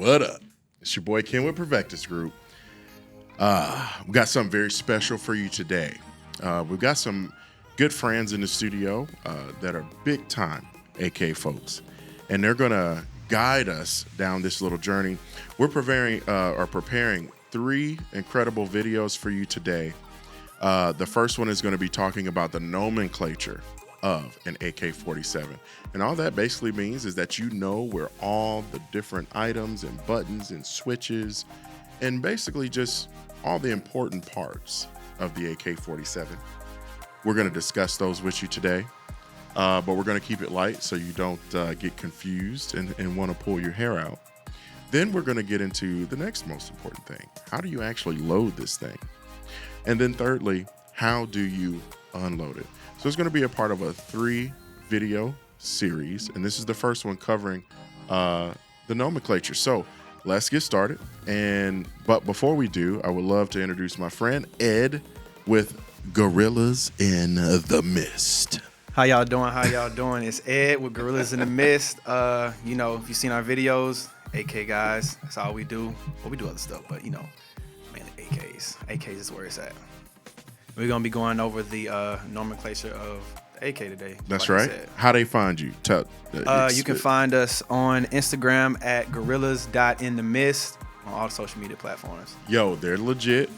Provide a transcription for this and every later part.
What up? It's your boy Ken with Perfectus Group. We got something very special for you today. We've got some good friends in the studio that are big time AK folks, and they're gonna guide us down this little journey. We're preparing 3 incredible videos for you today. The first one is going to be talking about the nomenclature of an AK-47. And all that basically means is that you know where all the different items and buttons and switches and basically just all the important parts of the AK-47. We're going to discuss those with you today, but we're going to keep it light so you don't get confused and want to pull your hair out. Then we're going to get into the next most important thing. How do you actually load this thing? And then thirdly, how do you unload it? So it's going to be a part of a 3-video series, and this is the first one covering the nomenclature. So let's get started. But before we do, I would love to introduce my friend Ed with Gorillas in the Mist. How y'all doing? It's Ed with Gorillas in the Mist. If you've seen our videos, AK guys, that's all we do. Well, we do other stuff, but man, AKs is where it's at. We're going to be going over the nomenclature of the AK today. That's right. How they find you? You can find us on Instagram at gorillas.inthemist on all the social media platforms. Yo, they're legit.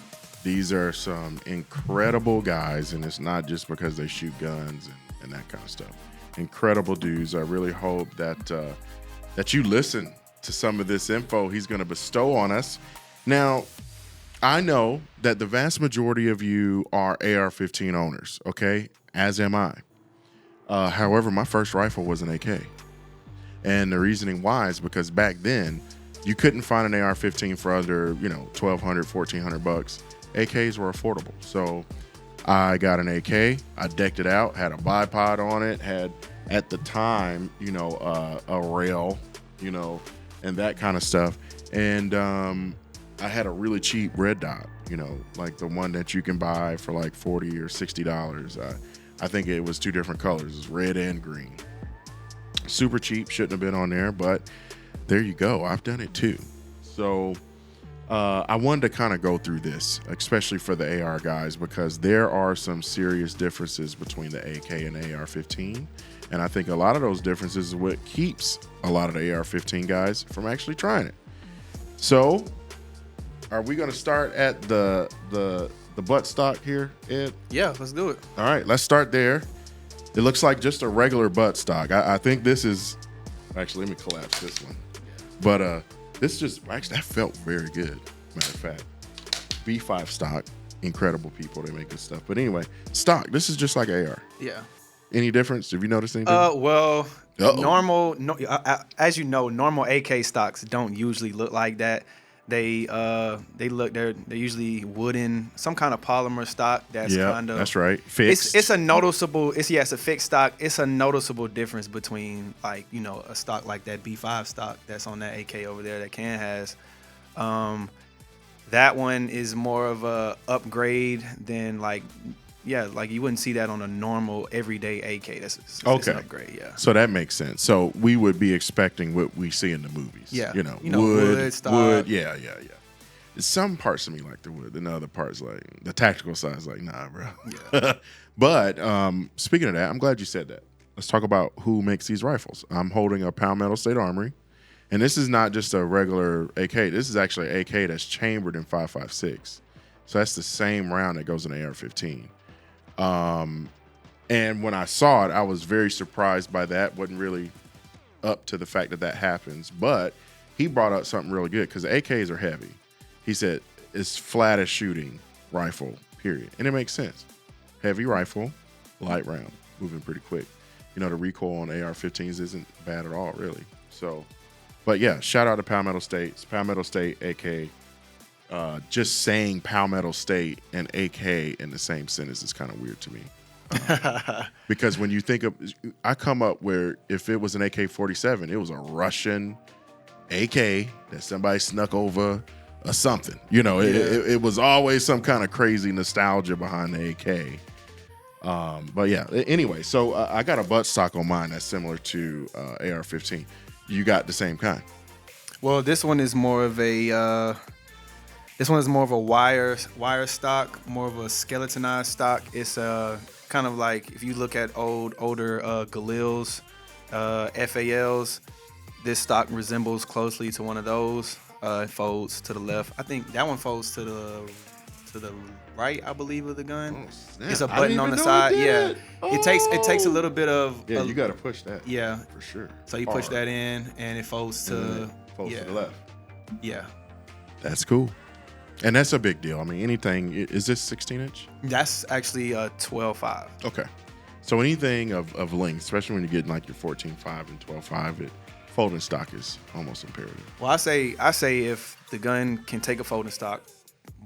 These are some incredible guys, and it's not just because they shoot guns and that kind of stuff. Incredible dudes. I really hope that you listen to some of this info he's going to bestow on us. Now, I know that the vast majority of you are AR-15 owners, okay? As am I. However, my first rifle was an AK. And the reasoning why is because back then, you couldn't find an AR-15 for under, $1,200, $1,400. AKs were affordable. So I got an AK, I decked it out, had a bipod on it, had, at the time, a rail, and that kind of stuff. And I had a really cheap red dot, like the one that you can buy for like $40 or $60. I think it was 2 different colors, it was red and green. Super cheap, shouldn't have been on there, but there you go. I've done it too. So I wanted to kind of go through this, especially for the AR guys, because there are some serious differences between the AK and the AR-15. And I think a lot of those differences is what keeps a lot of the AR-15 guys from actually trying it. So are we going to start at the buttstock here, Ed? Yeah, let's do it. All right, let's start there. It looks like just a regular buttstock. I think this is, actually, let me collapse this one. But this just, actually, that felt very good, matter of fact. B5 stock, incredible people, they make good stuff. But anyway, stock, this is just like AR. Yeah. Any difference? Have you noticed anything? Normal, as you know, normal AK stocks don't usually look like that. They're usually wooden, some kind of polymer stock that's kind of, that's right, fixed. It's a fixed stock. It's a noticeable difference between a stock like that B5 stock that's on that AK over there that Ken has. That one is more of a upgrade than you wouldn't see that on a normal everyday AK. That's an upgrade, yeah. So that makes sense. So we would be expecting what we see in the movies. Yeah. Wood, stock. wood. Yeah. Some parts of me like the wood, and the other parts like the tactical side is like, nah, bro. Yeah. But speaking of that, I'm glad you said that. Let's talk about who makes these rifles. I'm holding a Palmetto State Armory, and this is not just a regular AK. This is actually an AK that's chambered in 5.56. So that's the same round that goes in the AR-15. And when I saw it, I was very surprised by that. Wasn't really up to the fact that happens, but he brought up something really good because the AKs are heavy. He said it's flattest shooting rifle, period. And it makes sense. Heavy rifle, light round, moving pretty quick. The recoil on AR-15s isn't bad at all, really. So, but yeah, shout out to Palmetto State. It's Palmetto State AK. Just saying Palmetto State and AK in the same sentence is kind of weird to me. Because when you think of, I come up where if it was an AK-47, it was a Russian AK that somebody snuck over or something. It was always some kind of crazy nostalgia behind the AK. But yeah, anyway, so I got a buttstock on mine that's similar to AR-15. You got the same kind? Well, this one is more of a wire stock, more of a skeletonized stock. It's kind of like if you look at older Galils, FALs, this stock resembles closely to one of those. It folds to the left. I think that one folds to the right, I believe, of the gun. Oh, snap. It's a I button didn't on even the know side. it did Yeah, it. it takes a little bit of. Yeah, you got to push that. Yeah, for sure. so you push that in, and it folds to to the left. Yeah, That's cool. And that's a big deal. I mean, anything, is this 16-inch? that's actually a 12.5. Okay. So anything of length, especially when you're getting like your 14.5 and 12.5, folding stock is almost imperative. Well, I say if the gun can take a folding stock,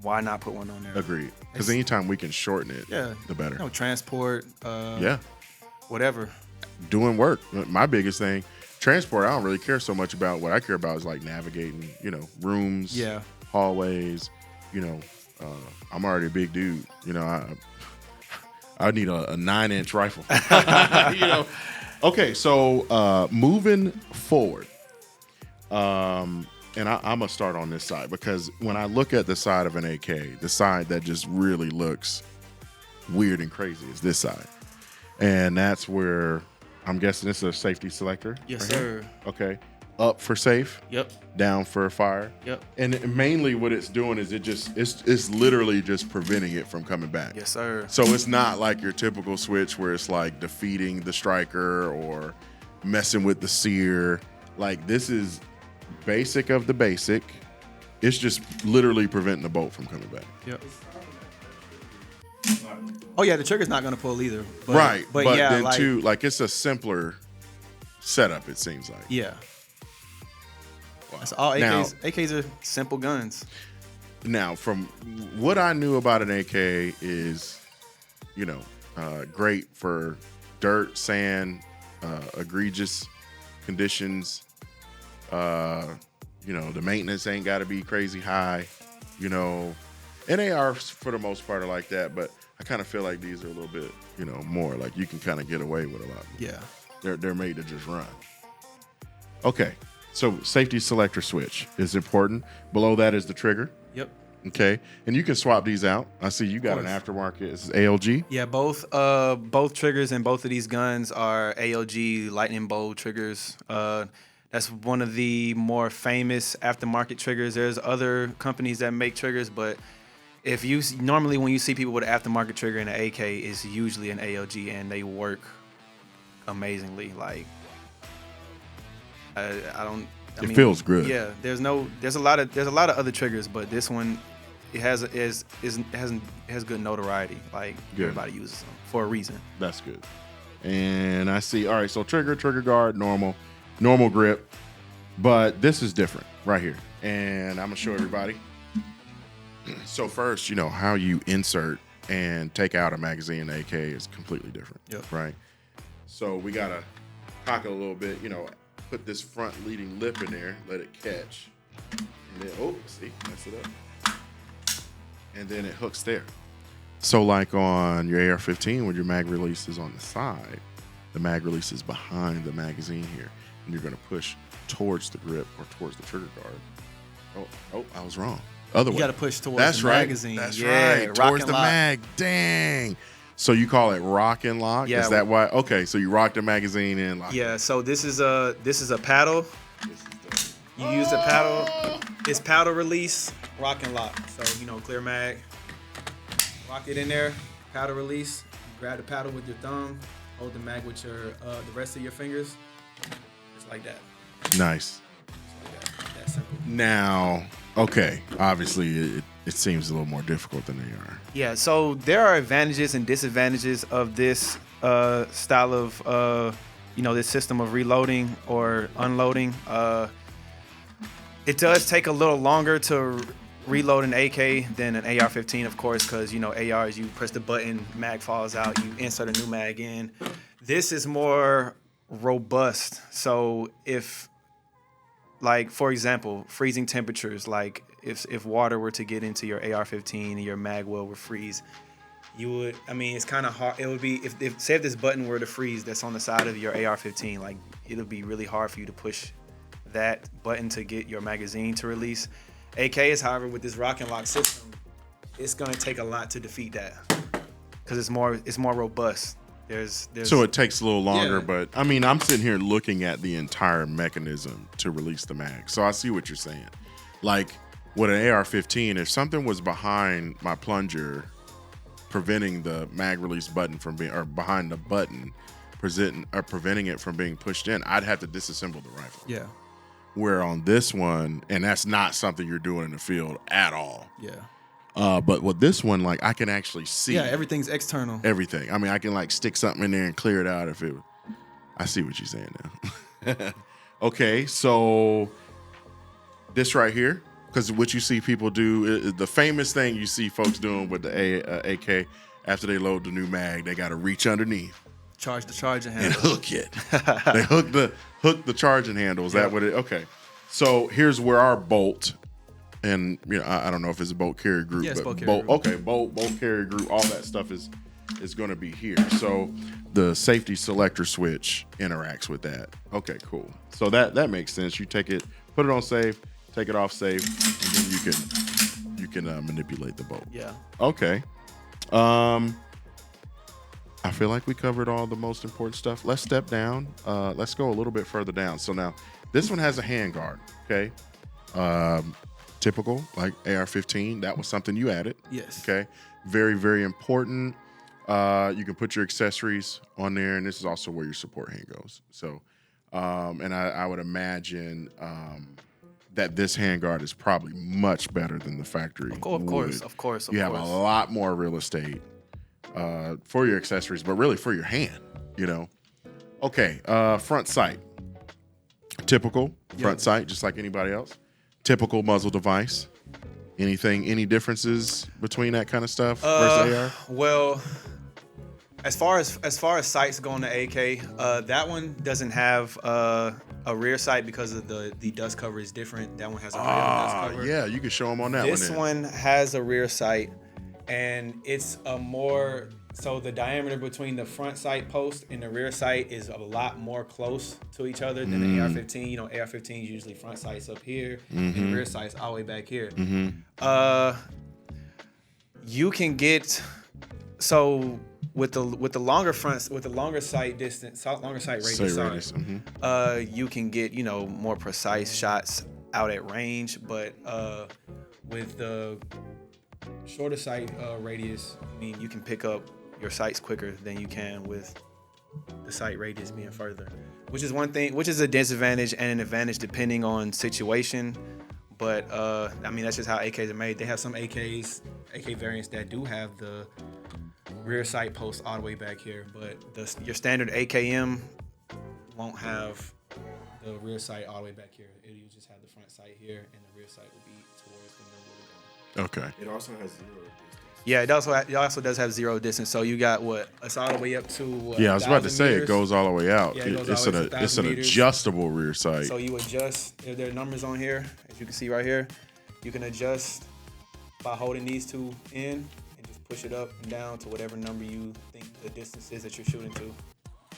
why not put one on there? Agreed. Because anytime we can shorten it, the better. Transport, whatever. Doing work. My biggest thing, transport, I don't really care so much about. What I care about is like navigating, rooms, hallways. I'm already a big dude. I need a 9-inch rifle. Okay, so moving forward, and I'm gonna start on this side because when I look at the side of an AK, the side that just really looks weird and crazy is this side, and that's where I'm guessing this is a safety selector. Yes, right sir. Here. Okay, up for safe. Yep. Down for fire. Yep. And mainly what it's doing is it's literally just preventing it from coming back. Yes, sir. So it's not like your typical switch where it's like defeating the striker or messing with the sear. Like this is basic of the basic. It's just literally preventing the bolt from coming back. Yep. Oh yeah, the trigger's not gonna pull either. But, Right. But yeah, then too, like it's a simpler setup, it seems like. Yeah. That's all AKs. Now, AKs are simple guns. Now, from what I knew about an AK is, great for dirt, sand, egregious conditions. The maintenance ain't got to be crazy high. And ARs for the most part are like that, but I kind of feel like these are a little bit, more like you can kind of get away with a lot. Yeah. They're made to just run. Okay. So safety selector switch is important. Below that is the trigger. Yep. Okay. And you can swap these out. I see you got an aftermarket. It's ALG. Yeah, both triggers in both of these guns are ALG lightning bolt triggers. That's one of the more famous aftermarket triggers. There's other companies that make triggers, but normally when you see people with an aftermarket trigger in an AK, it's usually an ALG, and they work amazingly. Like It feels good. Yeah, there's a lot of other triggers, but this one it has good notoriety. Like everybody uses them for a reason. That's good. And I see. All right, so trigger guard, normal grip, but this is different right here, and I'm gonna show everybody. So first, how you insert and take out a magazine in AK is completely different. Yep. Right. So we gotta cock it a little bit. Put this front leading lip in there, let it catch, and then mess it up, and then it hooks there. So like on your AR-15, when your mag release is on the side, the mag release is behind the magazine here, and you're gonna push towards the grip or towards the trigger guard. Oh, I was wrong. Other way. You gotta push towards the magazine. That's right. Towards the mag. Dang. So you call it rock and lock? Yeah. Is that why? Okay, so you rock the magazine and lock. Yeah. So this is a paddle. You use the paddle. It's paddle release, rock and lock. So clear mag. Rock it in there. Paddle release. Grab the paddle with your thumb. Hold the mag with your the rest of your fingers. Just like that. Nice. Just like that. That simple. Now, okay, obviously it seems a little more difficult than they are. Yeah, so there are advantages and disadvantages of this style of, this system of reloading or unloading. It does take a little longer to reload an AK than an AR-15, of course, because, ARs, you press the button, mag falls out, you insert a new mag in. This is more robust. So if, like, for example, freezing temperatures, like if water were to get into your AR-15 and your mag well would freeze, it's kind of hard. It would be, if say if this button were to freeze that's on the side of your AR-15, like it'll be really hard for you to push that button to get your magazine to release. AKs, however, with this rock and lock system, it's gonna take a lot to defeat that because it's more robust. There's So it takes a little longer, Yeah. but I mean, I'm sitting here looking at the entire mechanism to release the mag. So I see what you're saying. Like with an AR-15, if something was behind my plunger, preventing the mag release button from being, or behind the button, preventing it from being pushed in, I'd have to disassemble the rifle. yeah. Where on this one, and that's not something you're doing in the field at all. Yeah. But with this one, like I can actually see. Yeah, everything's external. Everything. I mean, I can like stick something in there and clear it out if it. I see what you're saying now. Okay, so this right here, because what you see people do, the famous thing you see folks doing with the AK after they load the new mag, they got to reach underneath Charge the charging and handle. hook it. They hook the charging handle. Is that what it? Okay. So here's where our bolt. And you know, I don't know if it's a bolt carrier group, Yeah, it's but bolt carrier group. okay, bolt carrier group, all that stuff is going to be here. So the safety selector switch interacts with that. Okay, cool. So that makes sense. You take it, put it on safe, take it off safe, and then you can manipulate the bolt. Yeah. Okay. I feel like we covered all the most important stuff. Let's step down. Let's go a little bit further down. So now this one has a handguard. Okay. Typical, like AR-15. That was something you added. Yes. Okay. Very, very important. You can put your accessories on there, and this is also where your support hand goes. So, and I would imagine that this handguard is probably much better than the factory. Of course. You have a lot more real estate for your accessories, but really for your hand, you know. Okay, front sight. Typical front sight, just like anybody else. Typical muzzle device. Any differences between that kind of stuff versus AR? Well, as far as sights go on the AK, that one doesn't have a rear sight because of the dust cover is different. That one has a rear dust cover. Yeah, you can show them on that one. This one has a rear sight, and it's a more, so the diameter between the front sight post and the rear sight is a lot more close to each other than the AR-15. You know, AR-15 is usually front sights up here and the rear sights all the way back here. You can get, so with the longer fronts, with the longer sight distance, longer sight radius, you can get, you know, more precise shots out at range. But with the shorter sight radius, I mean, you can pick up your sights quicker than you can with the sight radius being further, which is one thing, which is a disadvantage and an advantage depending on situation. But I mean, that's just how AKs are made. They have some AK variants that do have the rear sight post all the way back here, but your standard AKM won't have the rear sight all the way back here. You'll just have the front sight here, and the rear sight will be towards the middle of the gun. Okay. It also has 0 distance. Yeah, it also does have 0 distance. So you got what? It's all the way up to what, Yeah, I was about to 1,000 say meters. it goes all the way out. Yeah, it goes It's all the way an to 1,000 meters. adjustable rear sight. So you adjust. There are numbers on here, as you can see right here. You can adjust by holding these two in and just push it up and down to whatever number you think the distance is that you're shooting to.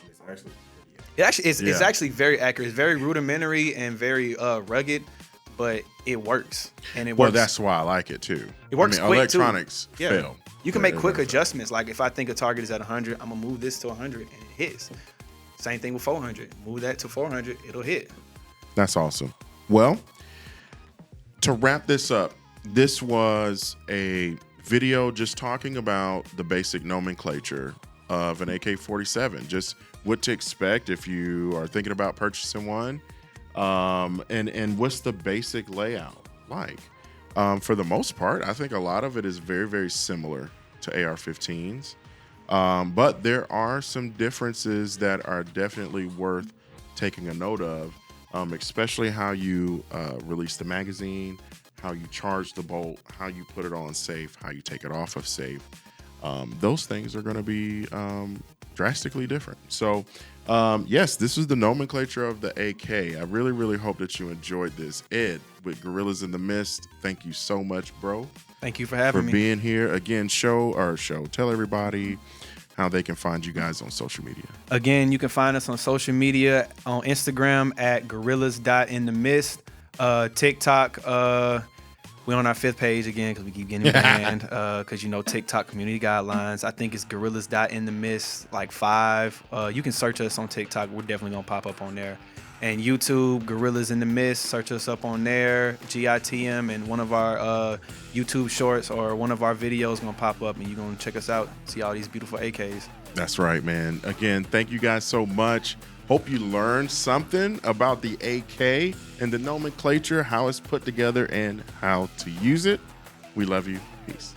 It's actually pretty accurate. It's actually very accurate. It's very rudimentary and very rugged, but it works. And it Well, works. that's why I like it too. It works I mean, quick, too. electronics Yeah. fail. You can but make it quick works. adjustments. Like if I think a target is at 100, I'm gonna move this to 100 and it hits. Same thing with 400. Move that to 400, it'll hit. That's awesome. Well, to wrap this up, this was a video just talking about the basic nomenclature of an AK-47, just what to expect if you are thinking about purchasing one, and what's the basic layout like. For the most part, I think a lot of it is very, very similar to AR-15s, but there are some differences that are definitely worth taking a note of, especially how you release the magazine, how you charge the bolt, how you put it on safe, how you take it off of safe. Those things are going to be drastically different. So, yes, this is the nomenclature of the AK. I really, really hope that you enjoyed this. Ed, with Gorillas in the Mist, thank you so much, bro, Thank you for having me. being here. Again, tell everybody how they can find you guys on social media. Again, you can find us on social media on Instagram at gorillas.inthemist. TikTok, we're on our 5th page again because we keep getting banned. Because TikTok community guidelines. I think it's gorillas.inthemist, like 5. You can search us on TikTok. We're definitely gonna pop up on there. And YouTube, Gorillas in the Mist. Search us up on there. GITM, and one of our YouTube shorts or one of our videos gonna pop up, and you're gonna check us out. See all these beautiful AKs. That's right, man. Again, thank you guys so much. Hope you learned something about the AK and the nomenclature, how it's put together, and how to use it. We love you. Peace.